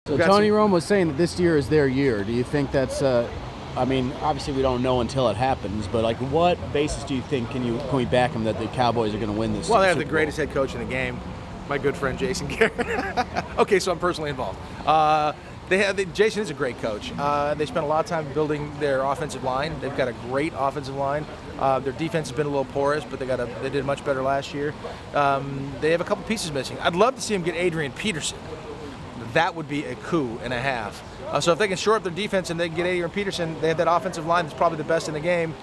So Tony Romo was saying that this year is their year. Do you think that's? I mean, obviously we don't know until it happens, but like, what basis do you think can we back them that the Cowboys are going to win this? Well, they have the greatest head coach in the game, my good friend Jason Garrett. Okay, so I'm personally involved. Jason is a great coach. They spent a lot of time building their offensive line. They've got a great offensive line. Their defense has been a little porous, but they did much better last year. They have a couple pieces missing. I'd love to see them get Adrian Peterson. That would be a coup and a half. So if they can shore up their defense and they can get Adrian Peterson, they have that offensive line that's probably the best in the game.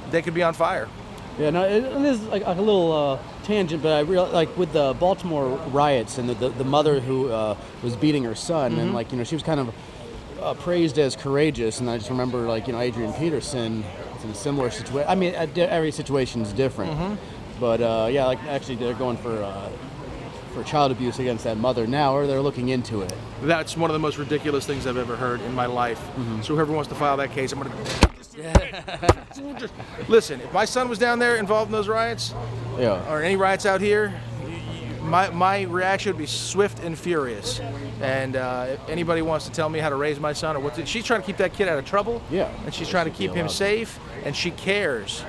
They could be on fire. Yeah, no, it is like a little tangent, but I real like with the Baltimore riots and the mother who was beating her son, and like, you know, she was kind of praised as courageous, and I just remember, like, you know, Adrian Peterson is in a similar situation. I mean, every situation is different, but yeah, like actually they're going for child abuse against that mother now, or they're looking into it. That's one of the most ridiculous things I've ever heard in my life. So whoever wants to file that case, I'm going to... Listen, if my son was down there involved in those riots, or any riots out here, my reaction would be swift and furious. And if anybody wants to tell me how to raise my son, or she's trying to keep that kid out of trouble, and she's trying to keep him safe, and she cares.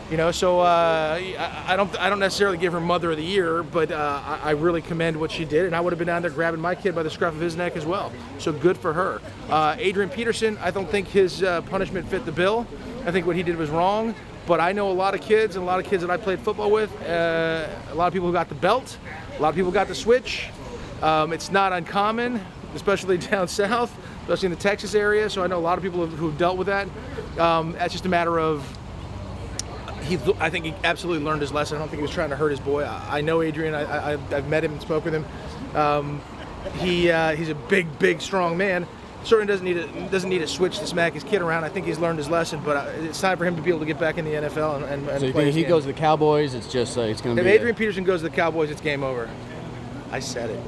You know, so I don't necessarily give her Mother of the Year, but I really commend what she did, and I would have been down there grabbing my kid by the scruff of his neck as well. So good for her. Adrian Peterson, I don't think his punishment fit the bill. I think what he did was wrong, but I know a lot of kids, and a lot of kids that I played football with, a lot of people who got the belt, a lot of people got the switch. It's not uncommon, especially down south, especially in the Texas area, so I know a lot of people who've dealt with that. That's just a matter of I think he absolutely learned his lesson. I don't think he was trying to hurt his boy. I know Adrian. I've met him and spoke with him. He's a big, strong man. Certainly doesn't need a switch to smack his kid around. I think he's learned his lesson, but it's time for him to be able to get back in the NFL and so you play. Think he goes to the Cowboys, it's just it's going to be. If Adrian Peterson goes to the Cowboys, it's game over. I said it.